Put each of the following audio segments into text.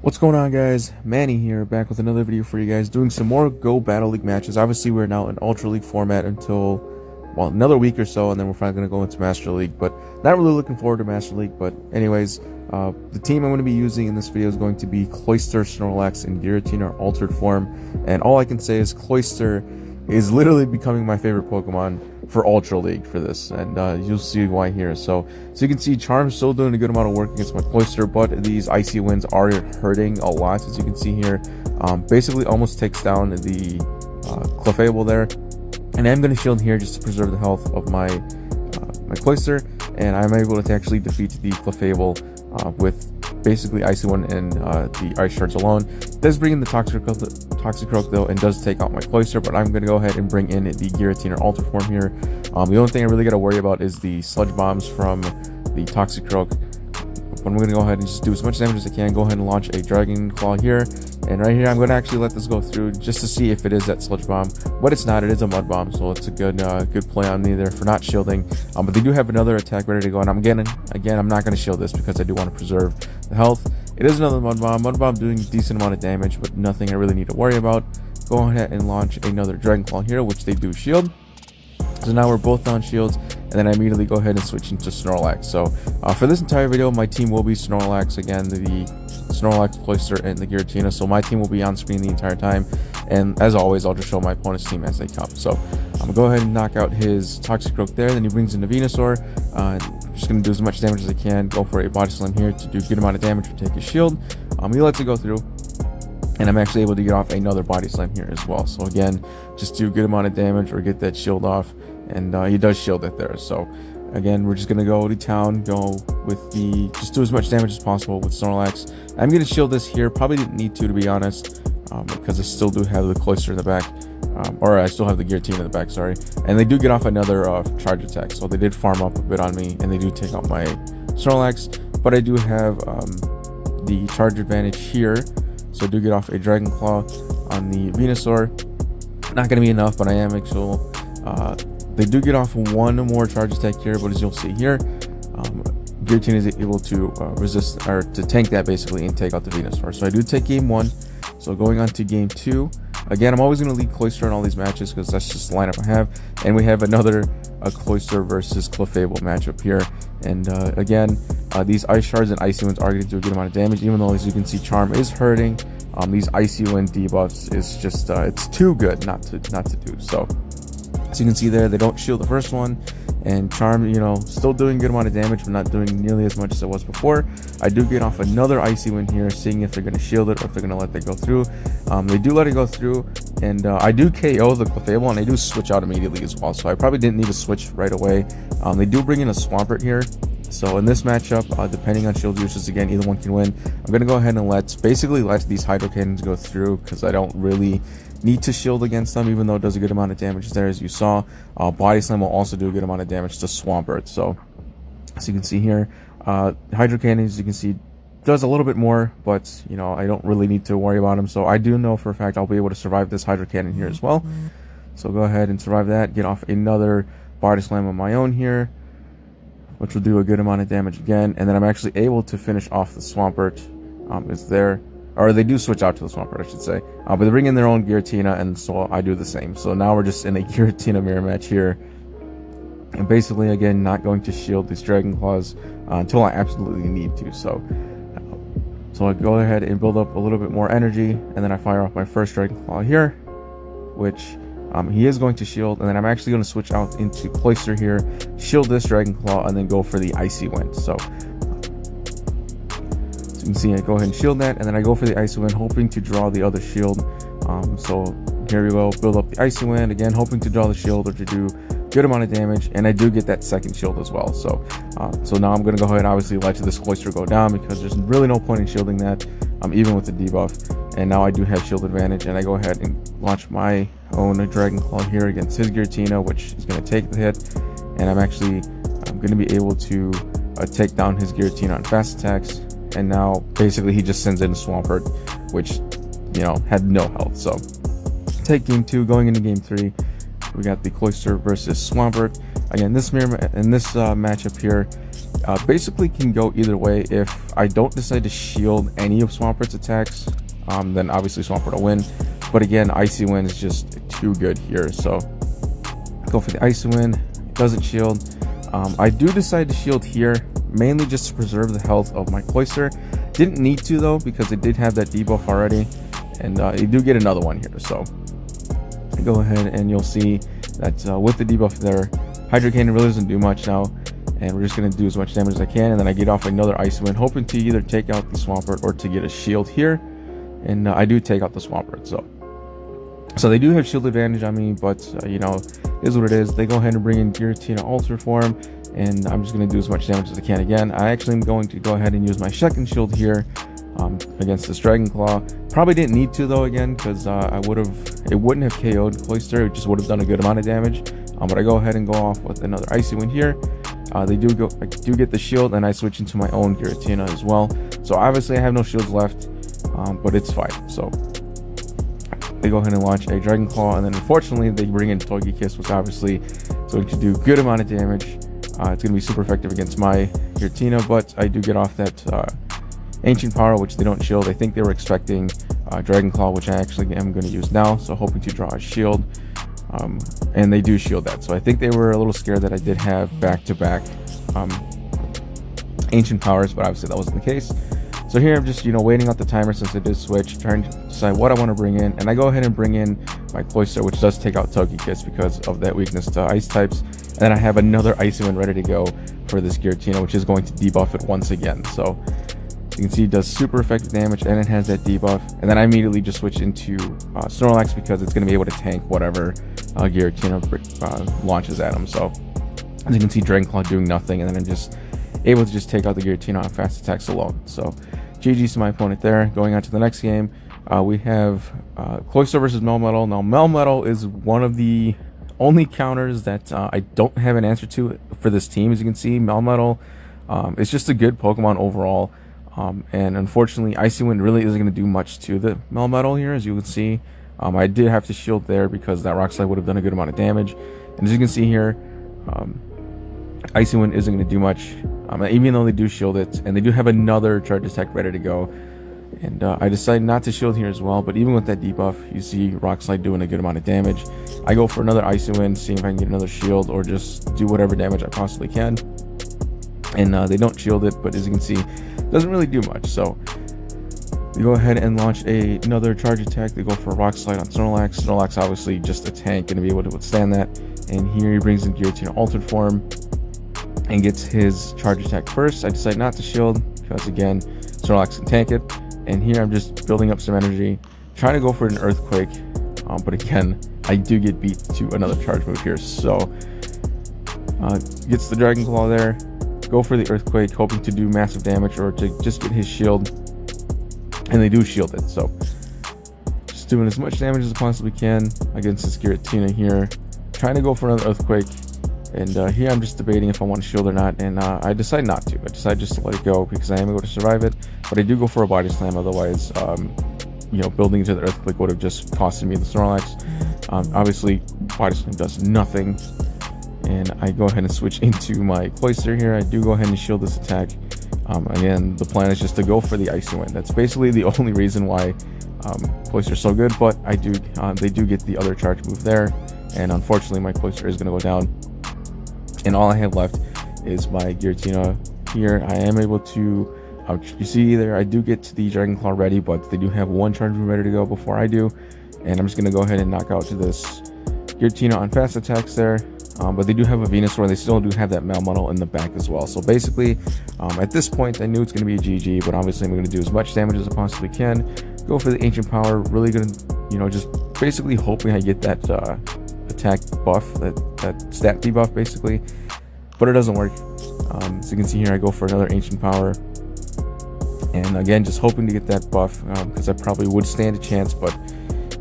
What's going on, guys? Manny here, back with another video for you guys, doing some more Go Battle League matches. Obviously, we're now in Ultra League format until, well, another week or so, and then we're finally going to go into Master League, but not really looking forward to Master League. But anyways, the team I'm going to be using in this video is going to be Cloyster, Snorlax, and Giratina altered form, and all I can say is Cloyster is literally becoming my favorite Pokemon for Ultra League for this, and you'll see why here. So you can see Charm's still doing a good amount of work against my Cloyster, but these Icy Winds are hurting a lot, as you can see here. Basically almost takes down the Clefable there, and I'm going to shield here just to preserve the health of my Cloyster, and I'm able to actually defeat the Clefable with basically Icy Wind and the Ice Shards alone. It does bring in the Toxicroak though, and does take out my Cloyster, but I'm going to go ahead and bring in the Giratina Alter form here. The only thing I really got to worry about is the Sludge Bombs from the Toxicroak. But I'm going to go ahead and just do as much damage as I can. Go ahead and launch a Dragon Claw here, and right here I'm going to actually let this go through just to see if it is that Sludge Bomb, but it's not. It is a Mud Bomb, so it's a good play on me there for not shielding. But they do have another attack ready to go, and I'm not going to shield this because I do want to preserve the health. It is another Mud Bomb doing a decent amount of damage, but nothing I really need to worry about. Go ahead and launch another Dragon Claw here, which they do shield. So now we're both on shields, and then I immediately go ahead and switch into Snorlax. So for this entire video, my team will be Snorlax again, the Snorlax, Cloyster, and the Giratina. So my team will be on screen the entire time, and as always, I'll just show my opponent's team as they come. So I'm gonna go ahead and knock out his Toxicroak there. Then he brings in the Venusaur. Just gonna do as much damage as I can. Go for a Body Slam here to do a good amount of damage to take his shield. He lets it go through, and I'm actually able to get off another Body Slam here as well. So again, just do a good amount of damage or get that shield off, and he does shield it there. So again, we're just gonna go to town, go with just do as much damage as possible with Snorlax. I'm gonna shield this here. Probably didn't need to be honest, because I still do have the Cloyster in the back, or I still have the Giratina in the back, sorry. And they do get off another charge attack, so they did farm up a bit on me, and they do take out my Snorlax. But I do have the charge advantage here, so I do get off a Dragon Claw on the Venusaur. Not going to be enough, but I am actually. They do get off one more charge attack here, but as you'll see here, Giratina is able to resist, or to tank that basically, and take out the Venusaur. So I do take game 1. So going on to game 2. Again, I'm always going to lead Cloyster in all these matches because that's just the lineup I have. And we have another Cloyster versus Clefable matchup here. And again, these Ice Shards and Icy Winds are going to do a good amount of damage, even though, as you can see, Charm is hurting. These Icy Wind debuffs is just, it's too good not to do. So as you can see there, they don't shield the first one, and Charm, still doing a good amount of damage, but not doing nearly as much as it was before. I do get off another Icy Wind here, seeing if they're going to shield it or if they're going to let that go through. They do let it go through, and I do KO the Clefable, and I do switch out immediately as well, so I probably didn't need to switch right away. They do bring in a Swampert here. So in this matchup, depending on shield usage, again, either one can win. I'm going to go ahead and basically let these Hydro Cannons go through, because I don't really need to shield against them, even though it does a good amount of damage there, as you saw. Body Slam will also do a good amount of damage to Swampert. So as you can see here, Hydro Cannon, as you can see, does a little bit more, but I don't really need to worry about him. So I do know for a fact I'll be able to survive this Hydro Cannon here as well. So go ahead and survive that, get off another Body Slam of my own here, which will do a good amount of damage again, and then I'm actually able to finish off the Swampert. It's there, or they do switch out to the Swampert, I should say, but they bring in their own Giratina, and so I do the same. So now we're just in a Giratina mirror match here, and basically again not going to shield these Dragon Claws until I absolutely need to. So I go ahead and build up a little bit more energy, and then I fire off my first Dragon Claw here, which he is going to shield, and then I'm actually going to switch out into Cloyster here, shield this Dragon Claw, and then go for the Icy Wind. So you can see I go ahead and shield that, and then I go for the Icy Wind, hoping to draw the other shield. So here we go, build up the Icy Wind, again hoping to draw the shield or to do a good amount of damage, and I do get that second shield as well. So now I'm going to go ahead and obviously let this Cloyster go down, because there's really no point in shielding that, even with the debuff. And now I do have shield advantage, and I go ahead and launch my own Dragon Claw here against his Giratina, which is going to take the hit, and I'm going to be able to take down his Giratina on fast attacks. And now basically he just sends in Swampert, which had no health. So take game 2. Going into game 3, we got the Cloyster versus Swampert. Again, this matchup here, basically can go either way. If I don't decide to shield any of Swampert's attacks, then obviously Swampert will win. But again, Icy Wind is just too good here, so go for the Icy Wind. It doesn't shield. I do decide to shield here, mainly just to preserve the health of my Cloyster. Didn't need to though, because it did have that debuff already, and you do get another one here. So go ahead and you'll see that with the debuff there, Hydro Cannon really doesn't do much now, and we're just going to do as much damage as I can, and then I get off another Icy Wind, hoping to either take out the Swampert or to get a shield here, and I do take out the Swampert. So they do have shield advantage on me, but you know, is what it is. They go ahead and bring in Giratina Alter Form, and I'm just going to do as much damage as I can. Again, I actually am going to go ahead and use my second shield here against this Dragon Claw. Probably didn't need to though, again, because it wouldn't have KO'd Cloyster. It just would have done a good amount of damage. But I go ahead and go off with another Icy Wind here. I do get the shield, and I switch into my own Giratina as well. So obviously I have no shields left, but it's fine. So they go ahead and launch a Dragon Claw, and then unfortunately they bring in Togekiss, which obviously is going to do a good amount of damage. It's going to be super effective against my Giratina, but I do get off that Ancient Power, which they don't shield. I think they were expecting Dragon Claw, which I actually am going to use now, so hoping to draw a shield. And they do shield that, so I think they were a little scared that I did have back-to-back Ancient Powers, but obviously that wasn't the case. So here I'm just, you know, waiting out the timer since it did switch, trying to decide what I want to bring in, and I go ahead and bring in my Cloyster, which does take out Togekiss because of that weakness to ice types, and then I have another Icy Wind ready to go for this Giratina, which is going to debuff it once again. So you can see it does super effective damage, and it has that debuff, and then I immediately just switch into Snorlax because it's going to be able to tank whatever Giratina launches at him. So as you can see, Dragon Claw doing nothing, and then I'm just able to just take out the Giratina on fast attacks alone. So GG's to my opponent there. Going on to the next game, we have Cloyster versus Melmetal. Now Melmetal is one of the only counters that I don't have an answer to for this team. As you can see, Melmetal is just a good Pokemon overall. And unfortunately, Icy Wind really isn't going to do much to the Melmetal here, as you can see. I did have to shield there because that Rock Slide would have done a good amount of damage. And as you can see here, Icy Wind isn't going to do much, even though they do shield it, and they do have another Charge Attack ready to go. And I decided not to shield here as well, but even with that debuff, you see Rock Slide doing a good amount of damage. I go for another Icy Wind, seeing if I can get another shield or just do whatever damage I possibly can. And they don't shield it, but as you can see, it doesn't really do much. So they go ahead and launch another Charge Attack. They go for a Rock Slide on Snorlax. Snorlax obviously just a tank, going to be able to withstand that. And here he brings in Giratina Altered Form and gets his Charge Attack first. I decide not to shield because, again, Snorlax can tank it. And here I'm just building up some energy, trying to go for an Earthquake, but again, I do get beat to another charge move here. So gets the Dragon Claw there, go for the Earthquake, hoping to do massive damage or to just get his shield, and they do shield it. So just doing as much damage as I possibly can against this Giratina here, trying to go for another Earthquake. And here I'm just debating if I want to shield or not, and I decide not to. I decide just to let it go because I am able to survive it, but I do go for a Body Slam. Otherwise, you know, building into the Earthquake would have just costed me the Snorlax. Obviously, Body Slam does nothing, and I go ahead and switch into my Cloyster here. I do go ahead and shield this attack. Again, the plan is just to go for the Icy Wind. That's basically the only reason why Cloyster is so good, but I do they do get the other charge move there, and unfortunately, my Cloyster is going to go down. And all I have left is my Giratina here. I am able to, you see there, I do get to the Dragon Claw ready, but they do have one charge move ready to go before I do. And I'm just going to go ahead and knock out to this Giratina on fast attacks there. But they do have a Venusaur. They still do have that Melmetal in the back as well. So basically, at this point, I knew it's going to be a GG, but obviously I'm going to do as much damage as I possibly can. Go for the Ancient Power. Really going to, you know, just basically hoping I get that attack buff, that stat debuff basically, but it doesn't work. So you can see here I go for another Ancient Power, and again just hoping to get that buff because I probably would stand a chance, but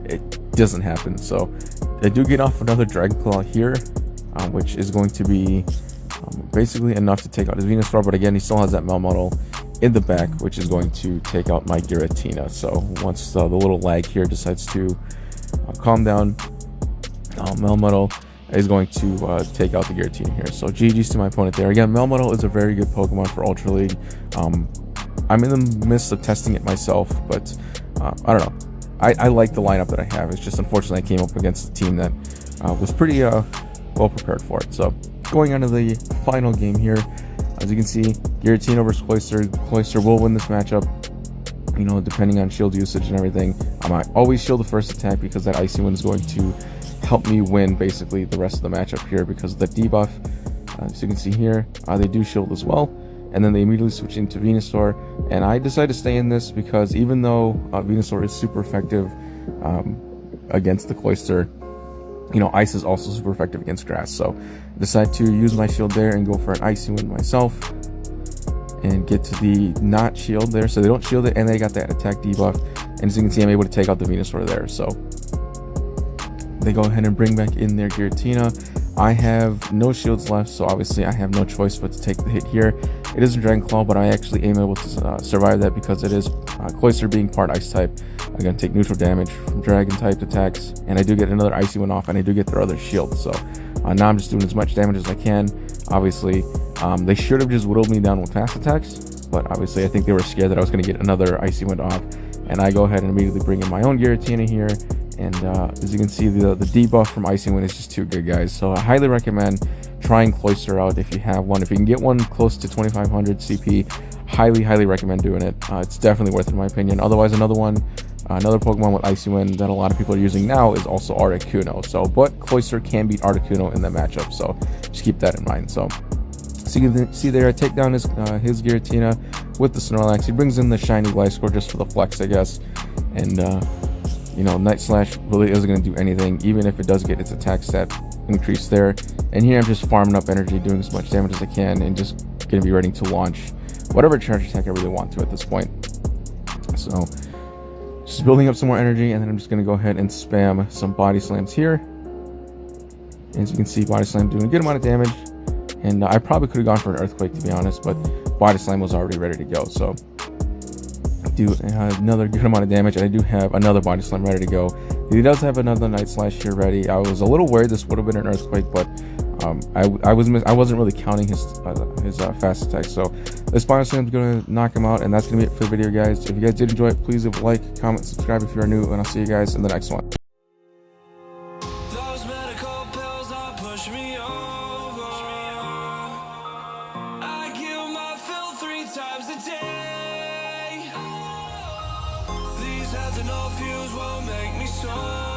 it doesn't happen. So I do get off another Dragon Claw here, which is going to be basically enough to take out his Venusaur, but again he still has that Melmetal in the back, which is going to take out my Giratina. So once the little lag here decides to calm down, Melmetal is going to take out the Giratina here. So GG's to my opponent there. Again, Melmetal is a very good Pokemon for Ultra League. I'm in the midst of testing it myself, but I don't know. I like the lineup that I have. It's just unfortunately I came up against a team that was pretty well prepared for it. So going on to the final game here, as you can see, Giratina versus Cloyster. Cloyster will win this matchup, you know, depending on shield usage and everything. I might always shield the first attack because that Icy Wind is going to help me win basically the rest of the matchup here because of the debuff. As you can see here, they do shield as well. And then they immediately switch into Venusaur, and I decided to stay in this because even though Venusaur is super effective against the Cloyster, you know, Ice is also super effective against Grass. So I decided to use my shield there and go for an Icy Wind myself and get to the not shield there. So they don't shield it, and they got that attack debuff. And as you can see, I'm able to take out the Venusaur there. So they go ahead and bring back in their Giratina. I have no shields left, so obviously I have no choice but to take the hit here. It is a Dragon Claw, but I actually am able to survive that because it is Cloyster being part Ice type. I'm going to take neutral damage from Dragon type attacks, and I do get another Icy Wind off, and I do get their other shield. So now I'm just doing as much damage as I can. Obviously, they should have just whittled me down with fast attacks, but obviously I think they were scared that I was going to get another Icy Wind off, and I go ahead and immediately bring in my own Giratina here. And as you can see, the debuff from Icy Wind is just too good, guys. So I highly recommend trying Cloyster out if you have one. If you can get one close to 2500 CP, highly recommend doing it. It's definitely worth it in my opinion. Otherwise, another Pokemon with Icy Wind that a lot of people are using now is also Articuno. So, but Cloyster can beat Articuno in that matchup, so just keep that in mind. So you can see there, I take down his Giratina with the Snorlax. He brings in the shiny Gliscor just for the flex, I guess. And you know, Night Slash really isn't going to do anything, even if it does get its attack stat increased there. And here I'm just farming up energy, doing as much damage as I can, and just going to be ready to launch whatever charge attack I really want to at this point. So just building up some more energy, and then I'm just going to go ahead and spam some Body Slams here. As you can see, Body Slam doing a good amount of damage, and I probably could have gone for an Earthquake, to be honest, but Body Slam was already ready to go. So do another good amount of damage, and I do have another Body Slam ready to go. He does have another Night Slash here ready. I was a little worried this would have been an Earthquake, but I wasn't really counting his fast attack. So this Body Slam is going to knock him out, and that's going to be it for the video, guys. If you guys did enjoy it, please leave a like, comment, subscribe if you are new, and I'll see you guys in the next one. Those medical pills are pushing me over. I kill my fill 3 times a day. These heads and no fuse won't make me sober.